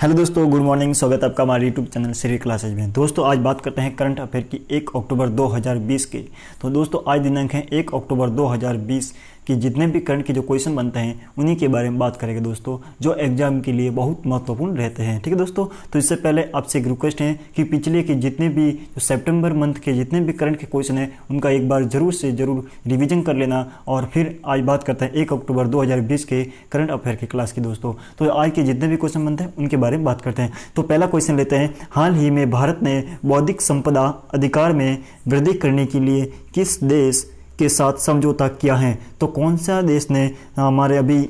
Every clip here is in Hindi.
हेलो दोस्तों, गुड मॉर्निंग। स्वागत है आपका हमारे यूट्यूब चैनल श्री क्लासेज में। दोस्तों आज बात करते हैं करंट अफेयर की 1 अक्टूबर 2020 की। तो दोस्तों आज दिनांक है 1 अक्टूबर 2020 की। जितने भी करंट के जो क्वेश्चन बनते हैं उन्हीं के बारे में बात करेंगे दोस्तों, जो एग्जाम के लिए बहुत महत्वपूर्ण रहते हैं। ठीक है दोस्तों, तो इससे पहले आपसे एक रिक्वेस्ट है कि पिछले के जितने भी जो सितंबर मंथ के जितने भी करंट के क्वेश्चन हैं उनका एक बार जरूर से जरूर रिविजन कर लेना। और फिर आज बात करते हैं 1 अक्टूबर 2020 के करंट अफेयर की क्लास की। दोस्तों तो आज के जितने भी क्वेश्चन बनते हैं उनके बारे में बात करते हैं। तो पहला क्वेश्चन लेते हैं, हाल ही में भारत ने बौद्धिक संपदा अधिकार में वृद्धि करने के लिए किस देश के साथ समझौता किया है? तो कौन सा देश ने हमारे अभी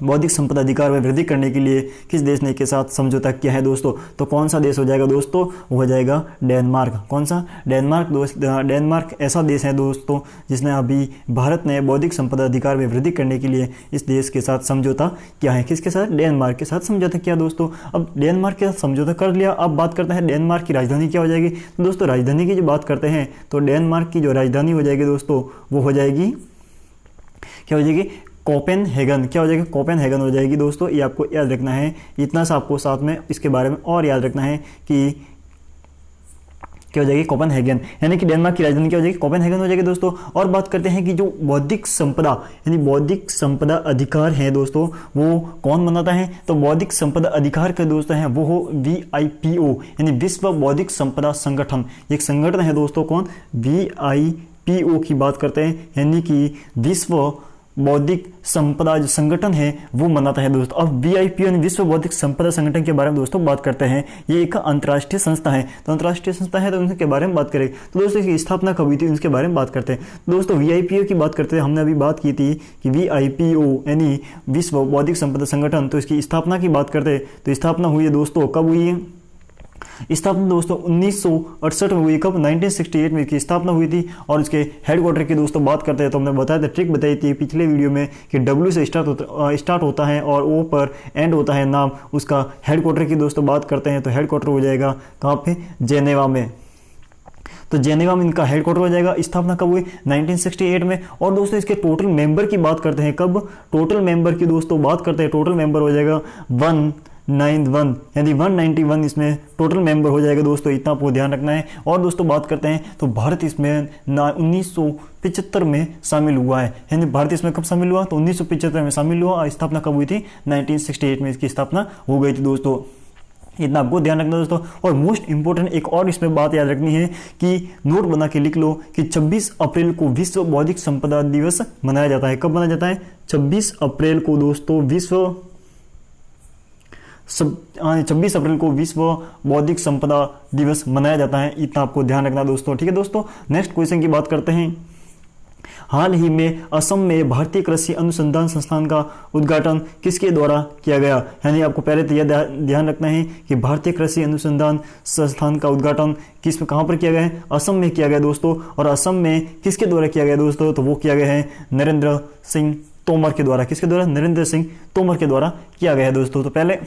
बौद्धिक संपदा अधिकार में वृद्धि करने के लिए किस देश ने के साथ समझौता किया है दोस्तों? तो कौन सा देश हो जाएगा दोस्तों? वो हो जाएगा डेनमार्क। कौन सा? डेनमार्क। डेनमार्क ऐसा देश है दोस्तों जिसने अभी भारत ने बौद्धिक संपदा अधिकार में वृद्धि करने के लिए इस देश के साथ समझौता किया है। किसके साथ? डेनमार्क के साथ समझौता किया दोस्तों। अब डेनमार्क के साथ समझौता कर लिया, अब बात करते हैं डेनमार्क की राजधानी क्या हो जाएगी। तो दोस्तों राजधानी की जो बात करते हैं तो डेनमार्क की जो राजधानी हो जाएगी दोस्तों वो हो जाएगी, क्या हो जाएगी? कोपेनहेगन। क्या हो जाएगा? कोपेनहेगन हो जाएगी दोस्तों। ये आपको याद रखना है, इतना सा आपको साथ में इसके बारे में और याद रखना है कि क्या हो जाएगी? कोपेनहेगन। यानी कि डेनमार्क की राजधानी क्या हो जाएगी? कोपेनहेगन हो जाएगी दोस्तों। और बात करते हैं कि जो बौद्धिक संपदा यानी बौद्धिक संपदा अधिकार है दोस्तों वो कौन बनाता है? तो बौद्धिक संपदा अधिकार के दोस्तों हैं वो हो WIPO यानी विश्व बौद्धिक संपदा संगठन। एक संगठन है दोस्तों, कौन? WIPO की बात करते हैं, यानी कि विश्व बौद्धिक संपदा जो संगठन है वो मनाता है दोस्तों। अब WIPO यानी विश्व बौद्धिक संपदा संगठन के बारे में दोस्तों बात करते हैं। ये एक अंतर्राष्ट्रीय संस्था है, तो अंतर्राष्ट्रीय संस्था है तो उनके बारे में बात करें तो दोस्तों इसकी स्थापना कब हुई थी उसके बारे में बात करते हैं। दोस्तों WIPO की बात करते हैं, हमने अभी बात की थी कि WIPO यानी विश्व बौद्धिक संपदा संगठन, तो इसकी स्थापना की बात करते हैं तो स्थापना हुई है दोस्तों, कब हुई है? स्थापना दोस्तों 1968 में हुई। कब? 1968 में इसकी स्थापना हुई थी। और इसके हेडक्वार्टर की दोस्तों बात करते हैं तो हमने बताया था, ट्रिक बताई थी पिछले वीडियो में कि W से स्टार्ट होता है और O पर एंड होता है नाम उसका। हेडक्वार्टर की दोस्तों बात करते हैं तो हेडक्वार्टर हो जाएगा कहाँ पे? जेनेवा में। तो जेनेवा में इनका हेडक्वार्टर हो जाएगा। स्थापना कब हुई? 1968 में। और दोस्तों इसके टोटल मेंबर की बात करते हैं, कब? टोटल मेंबर की दोस्तों बात करते हैं, टोटल मेंबर हो जाएगा 191 यानी 191 इसमें टोटल मेंबर हो जाएगा दोस्तों। इतना आपको ध्यान रखना है। और दोस्तों बात करते हैं तो भारत इसमें 1975 में शामिल हुआ है। यानी भारत इसमें कब शामिल हुआ? तो 1975 में शामिल हुआ। स्थापना कब हुई थी? 1968 में इसकी स्थापना हो गई थी दोस्तों। इतना आपको ध्यान रखना दोस्तों। और मोस्ट इंपोर्टेंट एक और इसमें बात याद रखनी है कि नोट बना के लिख लो कि 26 अप्रैल को विश्व बौद्धिक संपदा दिवस मनाया जाता है। कब मनाया जाता है? 26 अप्रैल को दोस्तों 26 अप्रैल को विश्व बौद्धिक संपदा दिवस मनाया जाता है। इतना आपको ध्यान रखना दोस्तों। ठीक है दोस्तों, नेक्स्ट क्वेश्चन की बात करते हैं। हाल ही में असम में भारतीय कृषि अनुसंधान संस्थान का उद्घाटन किसके द्वारा किया गया? यानी आपको पहले तो यह ध्यान रखना है कि भारतीय कृषि अनुसंधान संस्थान का उद्घाटन कहाँ पर किया गया है? असम में किया गया दोस्तों। और असम में किसके द्वारा किया गया दोस्तों? तो वो किया गया है नरेंद्र सिंह तोमर के द्वारा। किसके द्वारा? नरेंद्र सिंह तोमर के द्वारा किया गया है दोस्तों। तो पहले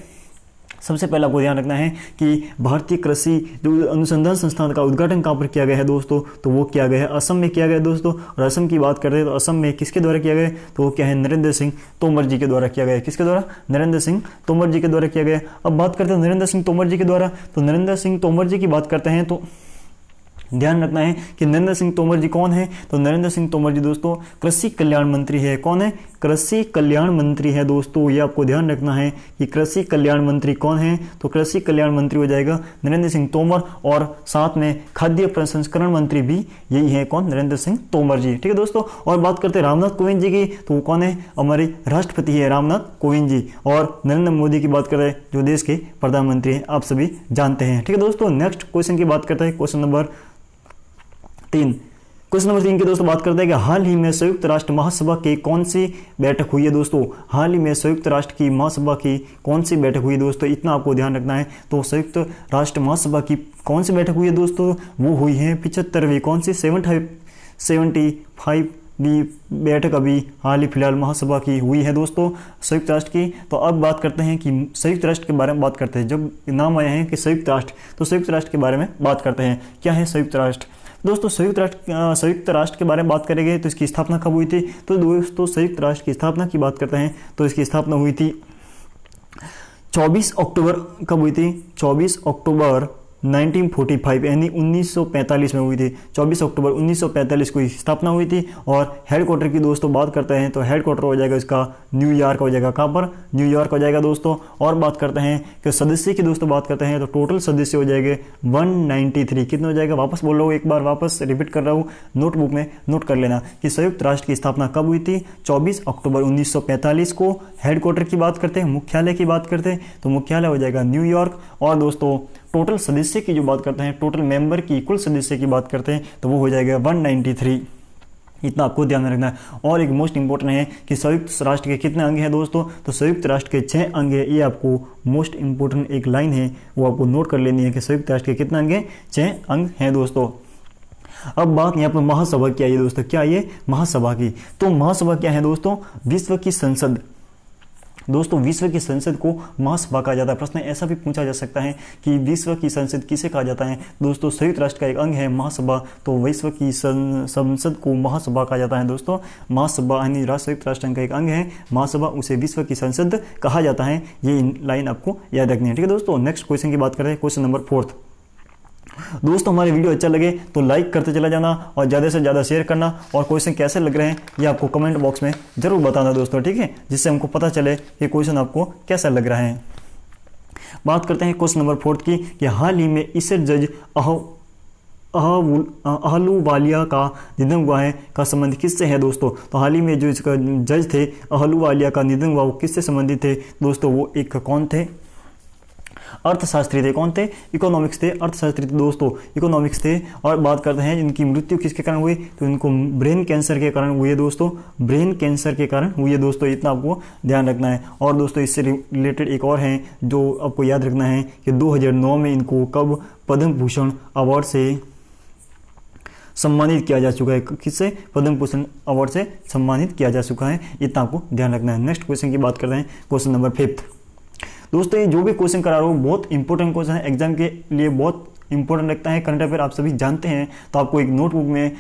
सबसे पहले आपको ध्यान रखना है कि भारतीय कृषि जो अनुसंधान संस्थान का उद्घाटन कहाँ पर किया गया है दोस्तों? तो वो किया गया है असम में किया गया दोस्तों। और असम की बात करते हैं तो असम में किसके द्वारा किया गया? तो वो क्या है? नरेंद्र सिंह तोमर जी के द्वारा किया गया। किसके द्वारा? नरेंद्र सिंह तोमर जी के द्वारा किया गया। अब बात करते हैं नरेंद्र सिंह तोमर जी के द्वारा, तो नरेंद्र सिंह तोमर जी की बात करते हैं तो ध्यान रखना है कि नरेंद्र सिंह तोमर जी कौन है? तो नरेंद्र सिंह तोमर जी दोस्तों कृषि कल्याण मंत्री है। कौन है? कृषि कल्याण मंत्री है दोस्तों। ये आपको ध्यान रखना है कि कृषि कल्याण मंत्री कौन है? तो कृषि कल्याण मंत्री हो जाएगा नरेंद्र सिंह तोमर। और साथ में खाद्य प्रसंस्करण मंत्री भी यही है, कौन? नरेंद्र सिंह तोमर जी। ठीक है दोस्तों। और बात करते हैं रामनाथ कोविंद जी की, तो वो कौन है? हमारे राष्ट्रपति है रामनाथ कोविंद जी। और नरेंद्र मोदी की बात करें जो देश के प्रधानमंत्री हैं, आप सभी जानते हैं। ठीक है दोस्तों, नेक्स्ट क्वेश्चन की बात करते हैं, क्वेश्चन नंबर 3। क्वेश्चन नंबर 3 की दोस्तों बात करते हैं कि हाल ही में संयुक्त राष्ट्र महासभा की कौन सी बैठक हुई है दोस्तों? हाल ही में संयुक्त राष्ट्र की महासभा की कौन सी बैठक हुई है दोस्तों? इतना आपको ध्यान रखना है। तो संयुक्त राष्ट्र महासभा की कौन सी बैठक हुई है दोस्तों? वो हुई है 75वीं। कौन सी? 75वीं बैठक अभी हाल ही फिलहाल महासभा की हुई है दोस्तों संयुक्त राष्ट्र की। तो अब बात करते हैं कि संयुक्त राष्ट्र के बारे में बात करते हैं। जब नाम आया है कि संयुक्त राष्ट्र, तो संयुक्त राष्ट्र के बारे में बात करते हैं। क्या है संयुक्त राष्ट्र? दोस्तों संयुक्त राष्ट्र के बारे में बात करेंगे तो इसकी स्थापना कब हुई थी? तो दोस्तों संयुक्त राष्ट्र की स्थापना की बात करते हैं तो इसकी स्थापना हुई थी 24 अक्टूबर कब हुई थी? 24 अक्टूबर 1945 यानी 1945 में हुई थी। 24 अक्टूबर 1945 को स्थापना हुई थी। और हेडक्वार्टर की दोस्तों बात करते हैं तो हेडक्वार्टर हो जाएगा इसका न्यूयॉर्क हो जाएगा। कहाँ पर? न्यूयॉर्क हो जाएगा दोस्तों। और बात करते हैं कि सदस्य की दोस्तों बात करते हैं तो टोटल सदस्य हो जाएंगे 193। कितने हो जाएगा? वापस बोल रहा हूँ, एक बार वापस रिपीट कर रहा हूँ, नोटबुक में नोट कर लेना कि संयुक्त राष्ट्र की स्थापना कब हुई थी? 24 अक्टूबर 1945 को। हेडक्वार्टर की बात करते हैं, मुख्यालय की बात करते हैं तो मुख्यालय हो जाएगा न्यूयॉर्क। और दोस्तों टोटल सदस्य की जो बात करते हैं, टोटल मेंबर की कुल सदस्य की बात करते हैं तो वो हो जाएगा 193। इतना आपको ध्यान में रखना है। और एक मोस्ट इंपॉर्टेंट है कि संयुक्त राष्ट्र के कितने अंग हैं दोस्तों? तो संयुक्त राष्ट्र के 6 अंग है। ये आपको मोस्ट इंपॉर्टेंट एक लाइन है, वो आपको नोट कर लेनी है कि संयुक्त राष्ट्र के कितने अंग हैं? 6 अंग हैं दोस्तों। अब बात यहाँ पर महासभा की आई है दोस्तों। क्या ये? महासभा की। तो महासभा क्या है दोस्तों? विश्व की संसद। दोस्तों विश्व की संसद को महासभा कहा जाता है। प्रश्न ऐसा भी पूछा जा सकता है कि विश्व की संसद किसे कहा जाता है? दोस्तों संयुक्त राष्ट्र का एक अंग है महासभा, तो विश्व की संसद को महासभा कहा जाता है दोस्तों। महासभा यानी संयुक्त राष्ट्र का एक अंग है महासभा, उसे विश्व की संसद कहा जाता है। ये लाइन आपको याद रखनी है, ठीक है दोस्तों। नेक्स्ट क्वेश्चन की बात करते हैं, क्वेश्चन नंबर 4। दोस्तों हमारे वीडियो अच्छा लगे तो लाइक करते चला जाना और ज़्यादा से ज़्यादा शेयर करना। और क्वेश्चन कैसे लग रहे हैं ये आपको कमेंट बॉक्स में जरूर बताना दोस्तों, ठीक है, जिससे हमको पता चले कि क्वेश्चन आपको कैसा लग रहा है। बात करते हैं क्वेश्चन नंबर 4 की कि हाल ही में इसे जज अहलूवालिया का निधन हुआ है का संबंध किससे है दोस्तों? तो हाल ही में जो इसका जज थे अहलूवालिया का निधन हुआ वो किससे संबंधित थे दोस्तों? वो एक कौन थे? अर्थशास्त्री थे। कौन थे? इकोनॉमिक्स थे, अर्थशास्त्री थे दोस्तों, इकोनॉमिक्स थे। और बात करते हैं इनकी मृत्यु किसके कारण हुई? तो इनको ब्रेन कैंसर के कारण हुई है दोस्तों, ब्रेन कैंसर के कारण हुई है दोस्तों। इतना आपको ध्यान रखना है। और दोस्तों इससे रिलेटेड एक और है जो आपको याद रखना है कि 2009 में इनको कब पद्म भूषण अवार्ड से सम्मानित किया जा चुका है। किससे? पद्म भूषण अवार्ड से सम्मानित किया जा चुका है। इतना आपको ध्यान रखना है। नेक्स्ट क्वेश्चन की बात करते हैं, क्वेश्चन नंबर 5। दोस्तों ये जो भी क्वेश्चन करा रहा हूँ बहुत इंपॉर्टेंट क्वेश्चन है, एग्जाम के लिए बहुत इंपॉर्टेंट लगता है। करंट अफेयर आप सभी जानते हैं, तो आपको एक नोटबुक में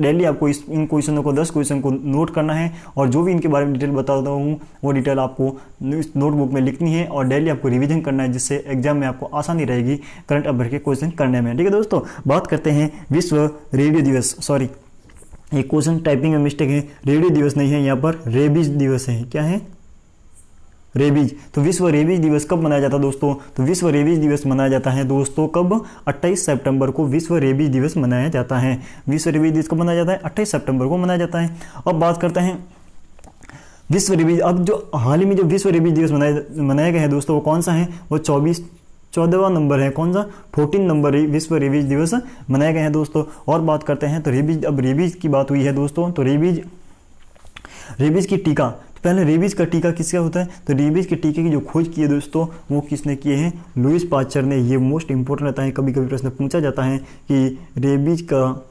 डेली आपको इन क्वेश्चनों को 10 क्वेश्चन को नोट करना है। और जो भी इनके बारे में डिटेल बताता हूँ वो डिटेल आपको इस नोटबुक में लिखनी है और डेली आपको रिवीजन करना है, जिससे एग्जाम में आपको आसानी रहेगी करंट अफेयर के क्वेश्चन करने में, ठीक है दोस्तों। बात करते हैं विश्व रेडियो दिवस। सॉरी, ये क्वेश्चन टाइपिंग में मिस्टेक है, रेडियो दिवस नहीं है, यहाँ पर रेबीज दिवस है। क्या है? रेबीज। तो विश्व रेबीज दिवस कब मनाया जाता है दोस्तों? तो विश्व रेबीज दिवस मनाया जाता है दोस्तों कब? 28 सितंबर को विश्व रेबीज दिवस मनाया जाता है। विश्व रेबीज दिवस कब मनाया जाता है? 28 सितंबर को मनाया जाता है। अब बात करते हैं विश्व रेबीज। अब जो हाल ही में जो विश्व रेबीज दिवस मनाया गया है दोस्तों वो कौन सा है? वो 14वां नंबर है। कौन सा? 14 नंबर विश्व रेबीज दिवस मनाया गया है दोस्तों। और बात करते हैं तो रेबीज, अब रेबीज की बात हुई है दोस्तों, तो रेबीज की टीका। पहले रेबीज का टीका किसका होता है? तो रेबीज के टीके की जो खोज की है दोस्तों वो किसने किए हैं? लुईस पास्चर ने। ये मोस्ट इंपॉर्टेंट रहता है, कभी कभी प्रश्न पूछा जाता है कि रेबीज का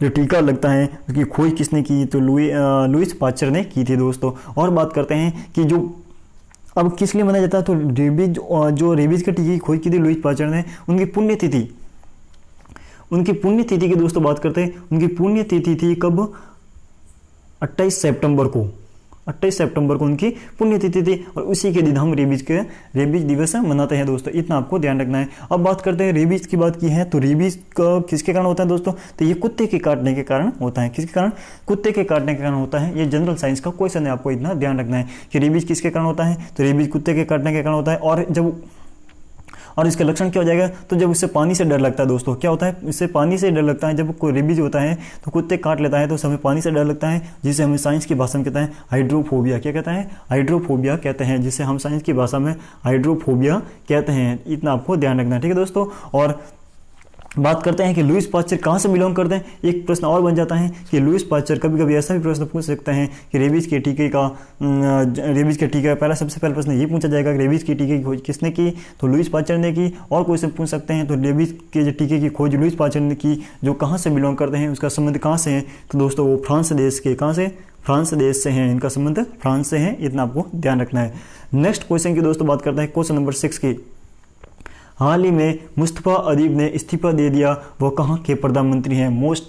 जो टीका लगता है उसकी खोज किसने की? तो लुईस पास्चर ने की थी दोस्तों। और बात करते हैं कि जो अब किस लिए मनाया जाता है? तो जो रेबीज के टीके की खोज की थी लुईस पास्चर ने, उनकी पुण्यतिथि की दोस्तों बात करते हैं। उनकी पुण्यतिथि थी कब? 28 सितंबर को। 28 सितंबर को उनकी पुण्यतिथि थी और उसी के दिन हम रेबीज दिवस मनाते हैं दोस्तों। इतना आपको ध्यान रखना है। अब बात करते हैं रेबीज की बात की है तो रेबीज का किसके कारण होता है दोस्तों? तो ये कुत्ते के काटने के कारण होता है। किसके कारण? कुत्ते के काटने के कारण होता है। ये जनरल साइंस का क्वेश्चन है, आपको इतना ध्यान रखना है कि रेबीज किसके कारण होता है? तो रेबीज कुत्ते के काटने के कारण होता है। और इसका लक्षण क्या हो जाएगा? तो जब इससे पानी से डर लगता है दोस्तों, क्या होता है? इससे पानी से डर लगता है। जब कोई रेबीज होता है तो कुत्ते काट लेता है तो हमें पानी से डर लगता है, जिसे हमें साइंस की भाषा में कहते हैं हाइड्रोफोबिया। क्या कहता है? हाइड्रोफोबिया कहते हैं, जिसे हम साइंस की भाषा में हाइड्रोफोबिया कहते हैं। इतना आपको ध्यान रखना है, ठीक है दोस्तों। और बात करते हैं कि लुईस पास्चर कहाँ से बिलोंग करते हैं। एक प्रश्न और बन जाता है कि लुईस पास्चर, कभी कभी ऐसा भी प्रश्न पूछ सकते हैं कि रेबीज के टीके का सबसे पहला प्रश्न ये पूछा जाएगा कि रेबीज के टीके की खोज किसने की? तो लुईस पास्चर ने की। और क्वेश्चन पूछ सकते हैं तो रेबीज के जो टीके की खोज लुईस पास्चर ने की, जो कहाँ से बिलोंग करते हैं, उसका संबंध कहाँ से है? तो दोस्तों वो फ्रांस देश के, कहाँ से? फ्रांस देश से हैं, इनका संबंध फ्रांस से है। इतना आपको ध्यान रखना है। नेक्स्ट क्वेश्चन की दोस्तों बात करते हैं, क्वेश्चन नंबर 6 की। हाल ही में मुस्तफा अदीब ने इस्तीफा दे दिया, वो कहाँ के प्रधानमंत्री हैं? मोस्ट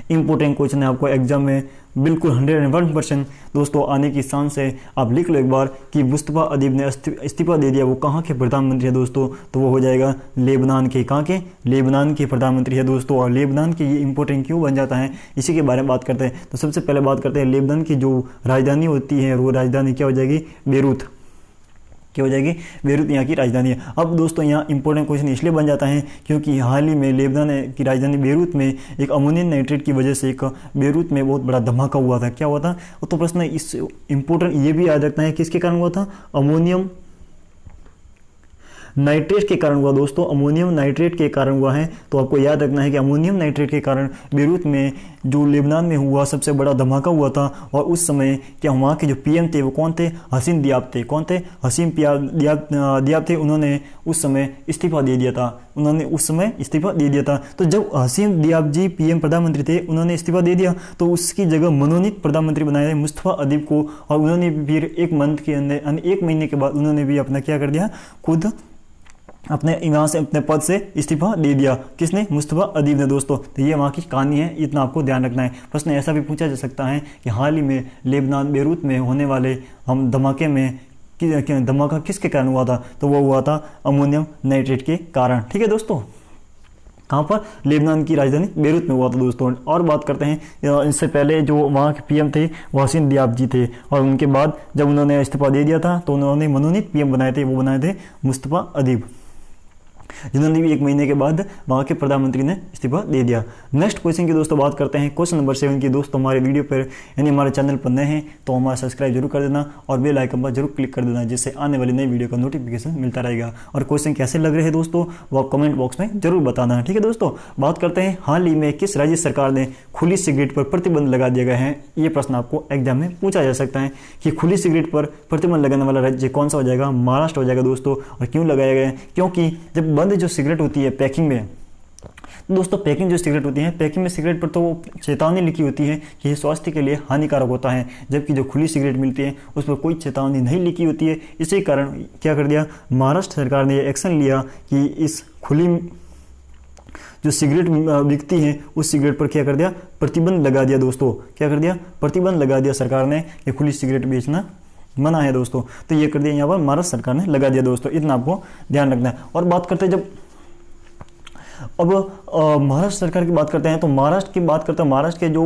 इंपॉर्टेंट क्वेश्चन है, आपको एग्जाम में बिल्कुल 101% दोस्तों आने की चांस है। आप लिख लो एक बार कि मुस्तफा अदीब ने इस्तीफा दे दिया, वो कहाँ के प्रधानमंत्री है दोस्तों, तो वो हो जाएगा लेबनान के। कहाँ के? लेबनान के प्रधानमंत्री है दोस्तों। और लेबनान के ये इंपॉर्टेंट क्यों बन जाता है, इसी के बारे में बात करते हैं। तो सबसे पहले बात करते हैं लेबनान की जो राजधानी होती है, वो राजधानी क्या हो जाएगी? बेरूत। क्या हो जाएगी? बेरूत यहाँ की राजधानी है। अब दोस्तों यहाँ इंपॉर्टेंट क्वेश्चन इसलिए बन जाता है क्योंकि हाल ही में लेबनान की राजधानी बेरूत में एक अमोनियम नाइट्रेट की वजह से एक बेरूत में बहुत बड़ा धमाका हुआ था। क्या हुआ था? तो प्रश्न इस इंपॉर्टेंट ये भी याद रखना है किसके कारण हुआ था? अमोनियम नाइट्रेट के कारण हुआ दोस्तों, अमोनियम नाइट्रेट के कारण हुआ है। तो आपको याद रखना है कि अमोनियम नाइट्रेट के कारण बेरूत में जो लेबनान में हुआ सबसे बड़ा धमाका हुआ था। और उस समय क्या वहाँ के जो पीएम थे वो कौन थे? हसीम दियाब थे। कौन थे? हसीम दियाब थे। उन्होंने उस समय इस्तीफा दे दिया था। तो जब हसीम दियाब जी पीएम प्रधानमंत्री थे, उन्होंने इस्तीफा दे दिया, तो उसकी जगह मनोनीत प्रधानमंत्री बनाए मुस्तफा अदीब को। और उन्होंने फिर एक महीने के बाद उन्होंने भी अपना क्या कर दिया? खुद अपने पद से इस्तीफा दे दिया। किसने? मुस्तफा अदीब ने दोस्तों। तो ये वहाँ की कहानी है, इतना आपको ध्यान रखना है। प्रश्न ऐसा भी पूछा जा सकता है कि हाल ही में लेबनान बेरूत में होने वाले हम धमाके में धमाका किसके कारण हुआ था? तो वो हुआ था अमोनियम नाइट्रेट के कारण। ठीक है दोस्तों, कहाँ पर? लेबनान की राजधानी बेरूत में हुआ था दोस्तों। और बात करते हैं, इससे पहले जो वहाँ के पीएम थे वो हसीम दियाब जी थे, और उनके बाद जब उन्होंने इस्तीफा दे दिया था तो उन्होंने मनोनीत पीएम बनाए थे, वो बनाए थे मुस्तफा अदीब, जिन्होंने भी एक महीने के बाद वहाँ के प्रधानमंत्री ने इस्तीफा दे दिया। नेक्स्ट क्वेश्चन की दोस्तों बात करते हैं, क्वेश्चन नंबर 7 की। दोस्तों हमारे वीडियो पर यानी हमारे चैनल पर नए हैं तो हमारा सब्सक्राइब जरूर कर देना और बेल आइकन पर जरूर क्लिक कर देना, जिससे आने वाली नई वीडियो का नोटिफिकेशन मिलता रहेगा। और क्वेश्चन कैसे लग रहे हैं दोस्तों वो आप कमेंट बॉक्स में जरूर बताना। ठीक है दोस्तों, बात करते हैं हाल ही में किस राज्य सरकार ने खुली सिगरेट पर प्रतिबंध लगा दिया गया है। ये प्रश्न आपको एग्जाम में पूछा जा सकता है कि खुली सिगरेट पर प्रतिबंध लगाने वाला राज्य कौन सा हो जाएगा? महाराष्ट्र हो जाएगा दोस्तों। और क्यों लगाया गया है? क्योंकि जब बंद जो सिगरेट होती है पैकिंग में, दोस्तों पैकिंग जो सिगरेट होती है, पैकिंग में सिगरेट पर तो चेतावनी लिखी होती है कि ये स्वास्थ्य के लिए हानिकारक होता है, जबकि जो खुली सिगरेट मिलती है उस पर कोई चेतावनी नहीं लिखी होती है। इसी कारण क्या कर दिया महाराष्ट्र सरकार ने एक्शन लिया कि इस खुली जो सिगरेट बिकती है उस सिगरेट पर क्या कर दिया? प्रतिबंध लगा दिया दोस्तों। क्या कर दिया? प्रतिबंध लगा दिया सरकार ने कि खुली सिगरेट बेचना मना है दोस्तों। तो ये कर दिया यहाँ पर महाराष्ट्र सरकार ने लगा दिया दोस्तों, इतना आपको ध्यान रखना है। और बात करते हैं अब महाराष्ट्र सरकार की बात करते हैं, तो महाराष्ट्र की बात करते हैं। महाराष्ट्र के जो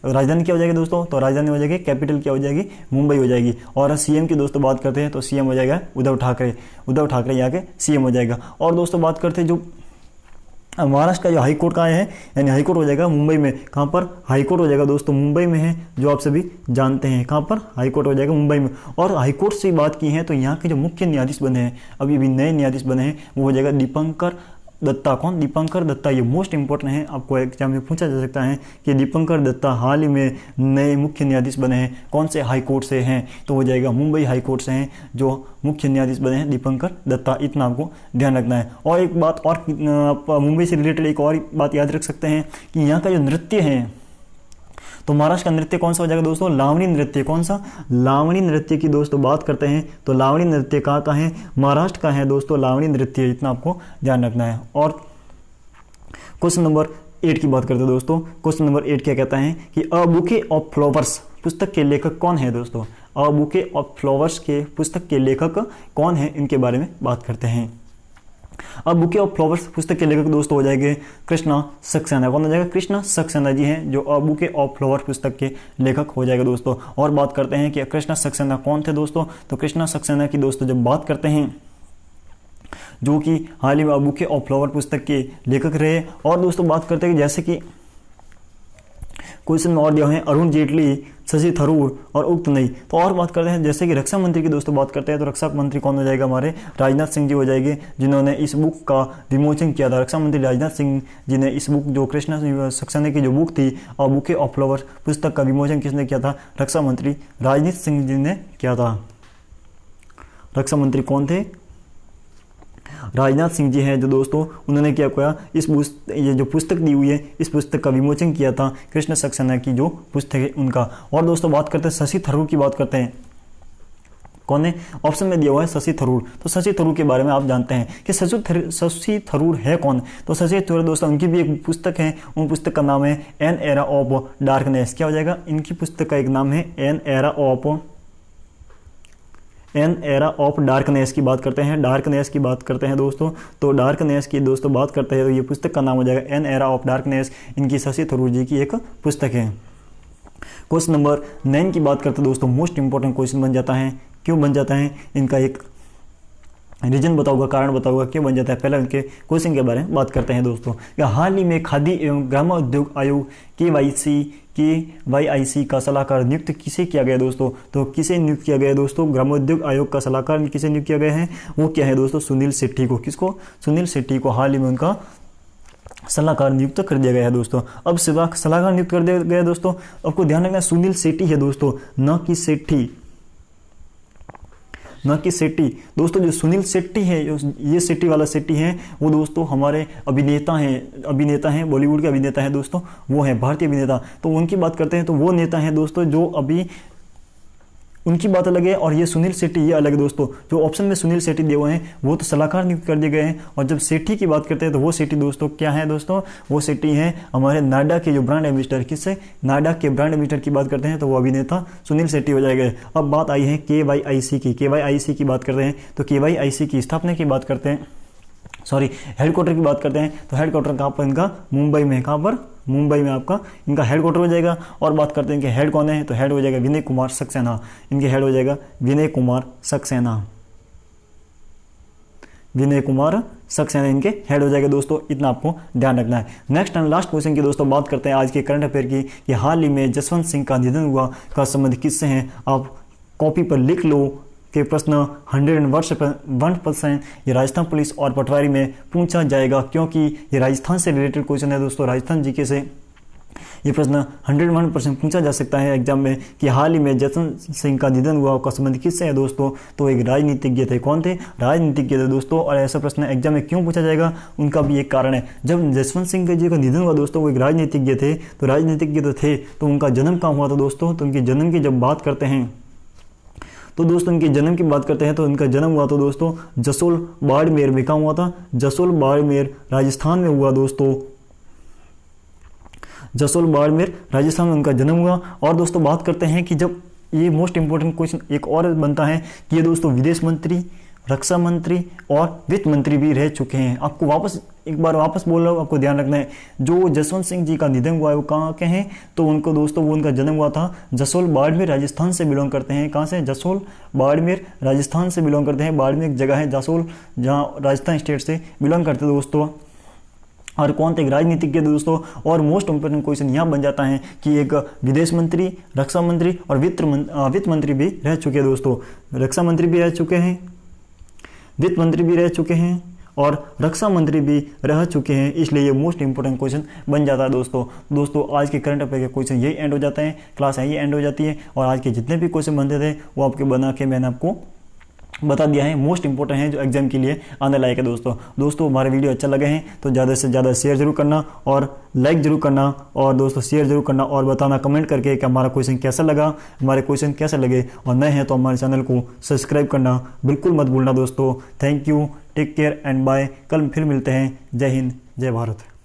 राजधानी क्या हो जाएगी दोस्तों? तो राजधानी हो जाएगी, कैपिटल क्या हो जाएगी? मुंबई हो जाएगी। और सीएम की दोस्तों बात करते हैं तो सीएम हो जाएगा उद्धव ठाकरे यहाँ के सीएम हो जाएगा। और दोस्तों बात करते हैं जो महाराष्ट्र का जो हाई कोर्ट कहाँ है, यानी हाई कोर्ट हो जाएगा मुंबई में। कहाँ पर? हाई कोर्ट हो जाएगा दोस्तों मुंबई में है, जो आप सभी जानते हैं। कहाँ पर? हाई कोर्ट हो जाएगा मुंबई में। और हाई कोर्ट से बात की है तो यहाँ के जो मुख्य न्यायाधीश बने हैं, अभी भी नए न्यायाधीश बने हैं, वो हो जाएगा दीपंकर दत्ता। कौन? दीपंकर दत्ता। ये मोस्ट इंपॉर्टेंट है, आपको एग्जाम में पूछा जा सकता है कि दीपंकर दत्ता हाल ही में नए मुख्य न्यायाधीश बने हैं। कौन से हाई कोर्ट से हैं? तो हो जाएगा मुंबई हाई कोर्ट से हैं जो मुख्य न्यायाधीश बने हैं दीपंकर दत्ता, इतना आपको ध्यान रखना है। और एक बात और, मुंबई से रिलेटेड एक और बात याद रख सकते हैं कि यहाँ का जो नृत्य है, तो महाराष्ट्र का नृत्य कौन सा हो जाएगा दोस्तों? लावणी नृत्य। कौन सा? लावणी नृत्य की दोस्तों बात करते हैं तो लावणी नृत्य कहाँ का है? महाराष्ट्र का है दोस्तों लावणी नृत्य, इतना आपको ध्यान रखना है। और क्वेश्चन नंबर 8 की बात करते हैं दोस्तों। क्वेश्चन नंबर 8 क्या कहता है कि अ बुके ऑफ फ्लावर्स पुस्तक के लेखक कौन है दोस्तों? अ बुके ऑफ फ्लावर्स के पुस्तक के लेखक कौन है, इनके बारे में बात करते हैं। अब बुके ऑफ फ्लावर्स पुस्तक के लेखक दोस्तों हो जाएंगे कृष्णा सक्सेना। कौन हो जाएगा? कृष्णा सक्सेना जी हैं जो अ बुके ऑफ फ्लावर पुस्तक के लेखक हो जाएगा दोस्तों। और बात करते हैं कि कृष्णा सक्सेना कौन थे दोस्तों? तो कृष्णा सक्सेना की दोस्तों जब बात करते हैं, जो कि हाल ही में अ बुके ऑफ फ्लावर पुस्तक के लेखक रहे। और दोस्तों बात करते हैं जैसे कि क्वेश्चन में और दिया है अरुण जेटली, शशि थरूर और उक्त नहीं। तो और बात करते हैं जैसे कि रक्षा मंत्री की दोस्तों बात करते हैं, तो रक्षा मंत्री कौन हो जाएगा? हमारे राजनाथ सिंह जी हो जाएंगे, जिन्होंने इस बुक का विमोचन किया था। रक्षा मंत्री राजनाथ सिंह जी ने इस बुक जो कृष्णा सक्सेना की जो बुक थी और बुके ऑफ फ्लावर पुस्तक का विमोचन किसने किया था? रक्षा मंत्री राजनाथ सिंह जी ने किया था। रक्षा मंत्री कौन थे? राजनाथ सिंह जी हैं जो दोस्तों उन्होंने क्या किया? ये जो पुस्तक दी हुई है इस पुस्तक का विमोचन किया था, कृष्ण सक्सेना की जो पुस्तक है उनका। और दोस्तों बात करते हैं शशि थरूर की बात करते हैं। कौन है? ऑप्शन में दिया हुआ है शशि थरूर। तो शशि थरूर के बारे में आप जानते हैं कि शशि थरूर है कौन? तो शशि थरूर दोस्तों उनकी भी एक पुस्तक है, उन पुस्तक का नाम है एन एरा ऑफ डार्कनेस। क्या हो जाएगा? इनकी पुस्तक का एक नाम है एन एरा ऑफ डार्कनेस की बात करते हैं, डार्कनेस की बात करते हैं दोस्तों। तो डार्कनेस की दोस्तों बात करते हैं तो ये पुस्तक का नाम हो जाएगा एन एरा ऑफ डार्कनेस। इनकी शशि थरूर जी की एक पुस्तक है। क्वेश्चन नंबर 9 की बात करते हैं दोस्तों, मोस्ट इंपॉर्टेंट क्वेश्चन बन जाता है। क्यों बन जाता है? इनका एक रीजन बताऊंगा, कारण बताऊंगा क्यों बन जाता है। पहले उनके क्वेश्चन के बारे में बात करते हैं दोस्तों। हाल ही में खादी एवं ग्रामोद्योग आयोग KYC का सलाहकार नियुक्त किसे किया गया दोस्तों? तो किसे नियुक्त किया गया दोस्तों? ग्रामोद्योग आयोग का सलाहकार किसे नियुक्त किया गया है? वो क्या है दोस्तों? सुनील शेट्टी को। किसको? सुनील शेट्टी को हाल ही में उनका सलाहकार नियुक्त कर दिया गया है दोस्तों। अब सलाहकार नियुक्त कर दिया गया दोस्तों। आपको ध्यान रखना सुनील शेट्टी है दोस्तों, न कि सेट्टी दोस्तों। जो सुनील शेट्टी है, ये शेट्टी वाला शेट्टी है, वो दोस्तों हमारे अभिनेता हैं, बॉलीवुड के अभिनेता हैं दोस्तों, वो है भारतीय अभिनेता। तो उनकी बात करते हैं तो वो नेता है दोस्तों जो अभी उनकी बात अलग है और ये सुनील शेट्टी ये अलग है दोस्तों। जो ऑप्शन में सुनील शेट्टी दिए हुए हैं वो तो सलाहकार नियुक्त कर दिए गए हैं, और जब शेट्टी की बात करते हैं तो वो शेट्टी दोस्तों क्या है दोस्तों? वो शेट्टी हैं हमारे नाडा के जो ब्रांड एम्बेसडर। किससे? नाडा के ब्रांड एम्बेसडर की बात करते हैं तो वो अभिनेता सुनील शेट्टी हो जाएगा। अब बात आई है KYIC की। KYIC की बात करते हैं तो KYIC की स्थापना की बात करते हैं, हेडक्वार्टर की बात करते हैं तो हेडक्वार्टर कहाँ पर इनका? मुंबई में। कहाँ पर? मुंबई में आपका इनका हेडक्वार्टर हो जाएगा। और बात करते हैं कि हेड कौन है? तो हेड हो जाएगा विनय कुमार सक्सेना। इनके हेड हो जाएगा विनय कुमार सक्सेना इनके हेड हो जाएगा दोस्तों। इतना आपको ध्यान रखना है। नेक्स्ट एंड लास्ट क्वेश्चन की दोस्तों बात करते हैं आज के करंट अफेयर की कि हाल ही में जसवंत सिंह का निधन हुआ का संबंध किससे है? आप कॉपी पर लिख लो के प्रश्न 101% ये राजस्थान पुलिस और पटवारी में पूछा जाएगा, क्योंकि ये राजस्थान से रिलेटेड क्वेश्चन है दोस्तों। राजस्थान जीके से ये प्रश्न 101% पूछा जा सकता है एग्जाम में कि हाल ही में जसवंत सिंह का निधन हुआ का संबंध किससे है दोस्तों? तो एक राजनीतिज्ञ थे। कौन थे? राजनीतिज्ञ थे दोस्तों। और ऐसा प्रश्न एग्जाम में क्यों पूछा जाएगा? उनका भी एक कारण है। जब जसवंत सिंह जी का निधन हुआ दोस्तों, वो एक राजनीतिज्ञ थे। तो राजनीतिज्ञ तो थे, तो उनका जन्म कहाँ हुआ था दोस्तों? तो उनके जन्म की जब बात करते हैं तो दोस्तों उनके जन्म की बात करते हैं तो उनका जन्म हुआ तो दोस्तों जसोल बाड़मेर में। कहाँ हुआ था? जसोल बाड़मेर राजस्थान में हुआ दोस्तों। जसोल बाड़मेर राजस्थान में उनका जन्म हुआ। और दोस्तों बात करते हैं कि जब ये मोस्ट इंपॉर्टेंट क्वेश्चन एक और बनता है कि ये दोस्तों विदेश मंत्री, रक्षा मंत्री और वित्त मंत्री भी रह चुके हैं। आपको एक बार वापस बोल रहा हूँ, आपको ध्यान रखना है। जो जसवंत सिंह जी का निधन हुआ है वो कहाँ के हैं? तो उनको दोस्तों वो उनका जन्म हुआ था जसोल बाड़मेर राजस्थान से बिलोंग करते हैं। कहाँ से? जसोल बाड़मेर राजस्थान से बिलोंग करते हैं। बाड़मेर एक जगह है जसोल, जहाँ राजस्थान स्टेट से बिलोंग करते हैं दोस्तों। और कौन थे? एक राजनीतिज्ञ दोस्तों। और मोस्ट इंपोर्टेंट क्वेश्चन यहाँ बन जाता है कि एक विदेश मंत्री, रक्षा मंत्री और वित्त मंत्री भी रह चुके हैं दोस्तों। रक्षा मंत्री भी रह चुके हैं, वित्त मंत्री भी रह चुके हैं और रक्षा मंत्री भी रह चुके हैं, इसलिए ये मोस्ट इंपोर्टेंट क्वेश्चन बन जाता है दोस्तों। आज के करंट अफेयर के क्वेश्चन यही एंड हो जाते हैं, क्लास यही एंड हो जाती है। और आज के जितने भी क्वेश्चन बनते थे वो आपके बना के मैंने आपको बता दिया है, मोस्ट इंपॉर्टेंट है जो एग्जाम के लिए आने लायक है दोस्तों हमारे वीडियो अच्छा लगे हैं तो ज़्यादा से ज़्यादा शेयर जरूर करना और लाइक जरूर करना और दोस्तों शेयर जरूर करना और बताना कमेंट करके कि हमारा क्वेश्चन कैसा लगा, हमारे क्वेश्चन कैसे लगे। और नए हैं तो हमारे चैनल को सब्सक्राइब करना बिल्कुल मत भूलना दोस्तों। Thank you, take care and bye. कल फिर मिलते हैं। जय हिंद, जय भारत।